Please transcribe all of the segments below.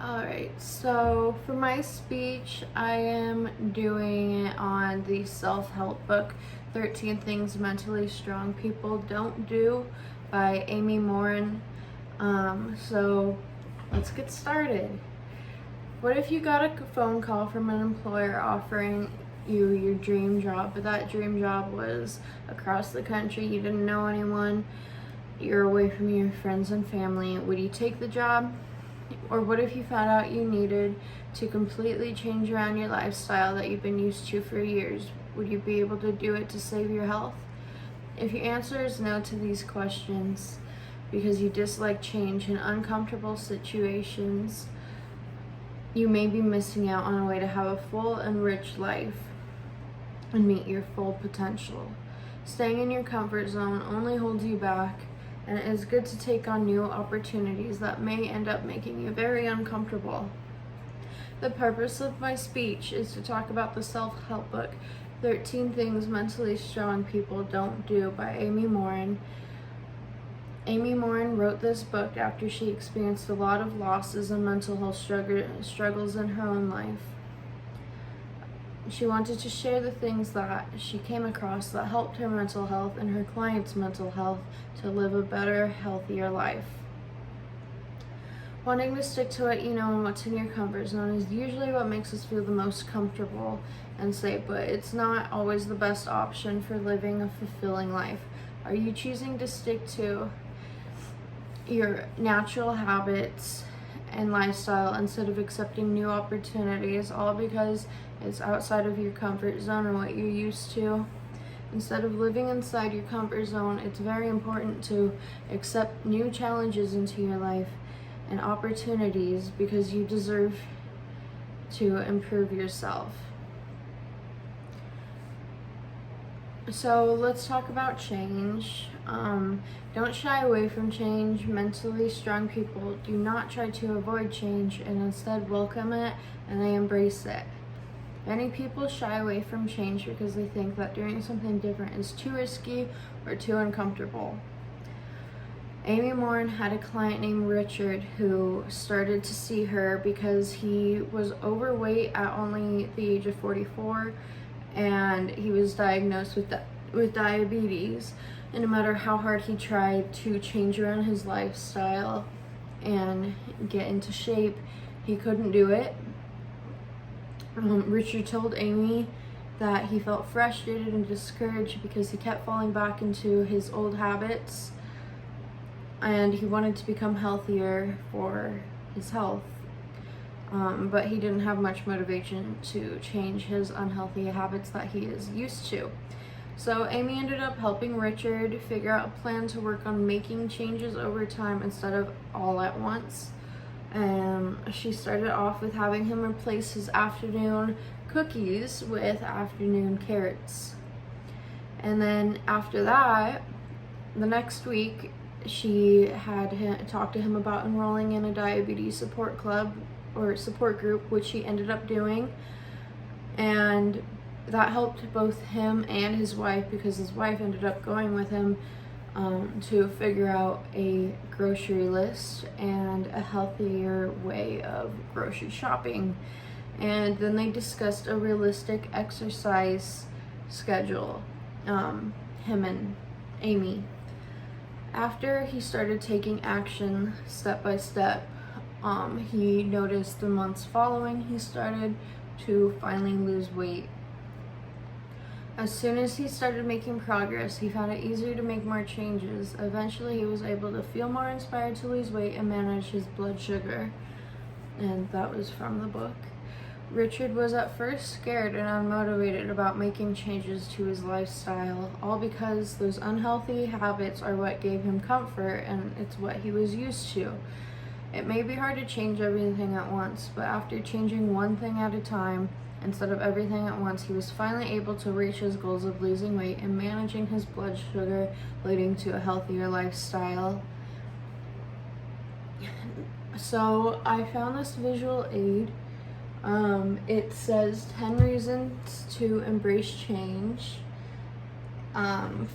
Alright, so for my speech, I am doing it on the self-help book, 13 Things Mentally Strong People Don't Do by Amy Morin. So let's get started. What if you got a phone call from an employer offering you your dream job, but that dream job was across the country, you didn't know anyone, you're away from your friends and family? Would you take the job? Or what if you found out you needed to completely change around your lifestyle that you've been used to for years? Would you be able to do it to save your health? If your answer is no to these questions because you dislike change in uncomfortable situations, you may be missing out on a way to have a full and rich life and meet your full potential. Staying in your comfort zone only holds you back, and it is good to take on new opportunities that may end up making you very uncomfortable. The purpose of my speech is to talk about the self-help book, 13 Things Mentally Strong People Don't Do by Amy Morin. Amy Morin wrote this book after she experienced a lot of losses and mental health struggles in her own life. She wanted to share the things that she came across that helped her mental health and her clients' mental health to live a better, healthier life. Wanting to stick to what you know and what's in your comfort zone is usually what makes us feel the most comfortable and safe, but it's not always the best option for living a fulfilling life. Are you choosing to stick to your natural habits and lifestyle instead of accepting new opportunities, all because it's outside of your comfort zone and what you're used to? Instead of living inside your comfort zone, it's very important to accept new challenges into your life and opportunities because you deserve to improve yourself. So let's talk about change. Don't shy away from change. Mentally strong people do not try to avoid change and instead welcome it and they embrace it. Many people shy away from change because they think that doing something different is too risky or too uncomfortable. Amy Morin had a client named Richard who started to see her because he was overweight at only the age of 44, and he was diagnosed with diabetes. And no matter how hard he tried to change around his lifestyle and get into shape, he couldn't do it. Richard told Amy that he felt frustrated and discouraged because he kept falling back into his old habits, and he wanted to become healthier for his health. But he didn't have much motivation to change his unhealthy habits that he is used to. So Amy ended up helping Richard figure out a plan to work on making changes over time instead of all at once. She started off with having him replace his afternoon cookies with afternoon carrots. And then after that, the next week, she had talked to him about enrolling in a diabetes support club or support group, which he ended up doing. And that helped both him and his wife, because his wife ended up going with him to figure out a grocery list and a healthier way of grocery shopping. And then they discussed a realistic exercise schedule, him and Amy. After he started taking action step by step, he noticed the months following he started to finally lose weight. As soon as he started making progress, he found it easier to make more changes. Eventually, he was able to feel more inspired to lose weight and manage his blood sugar. And that was from the book. Richard was at first scared and unmotivated about making changes to his lifestyle, all because those unhealthy habits are what gave him comfort and it's what he was used to. It may be hard to change everything at once, but after changing one thing at a time, instead of everything at once, he was finally able to reach his goals of losing weight and managing his blood sugar, leading to a healthier lifestyle. So I found this visual aid. It says 10 reasons to embrace change.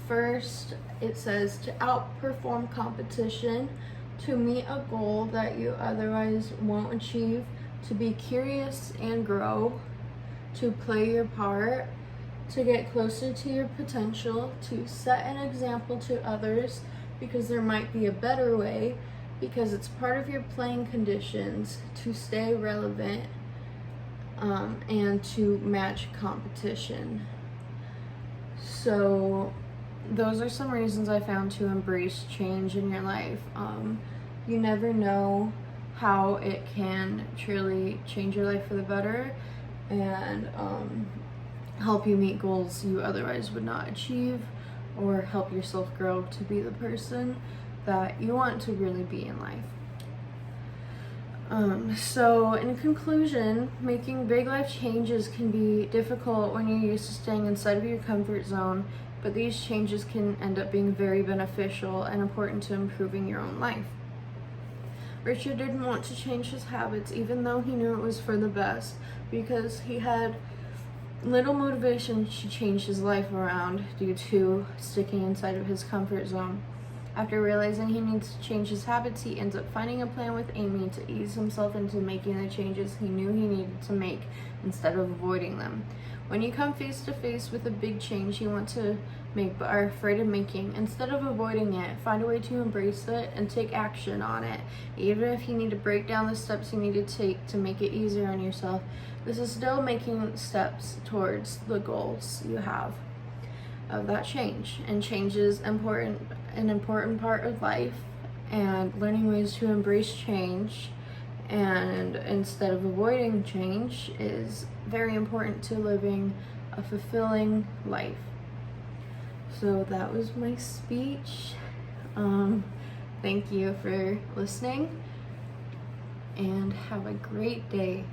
First, it says to outperform competition. to meet a goal that you otherwise won't achieve, to be curious and grow, to play your part, to get closer to your potential, to set an example to others because there might be a better way, because it's part of your playing conditions, to stay relevant, and to match competition. So those are some reasons I found to embrace change in your life. You never know how it can truly change your life for the better and help you meet goals you otherwise would not achieve, or help yourself grow to be the person that you want to really be in life. So in conclusion, making big life changes can be difficult when you're used to staying inside of your comfort zone, but these changes can end up being very beneficial and important to improving your own life. Richard didn't want to change his habits even though he knew it was for the best, because he had little motivation to change his life around due to sticking inside of his comfort zone. After realizing he needs to change his habits, he ends up finding a plan with Amy to ease himself into making the changes he knew he needed to make instead of avoiding them. When you come face to face with a big change you want to make but are afraid of making, instead of avoiding it, find a way to embrace it and take action on it. Even if you need to break down the steps you need to take to make it easier on yourself, this is still making steps towards the goals you have of that change. And change is an important part of life, and learning ways to embrace change and instead of avoiding change is very important to living a fulfilling life. So that was my speech. Thank you for listening and have a great day.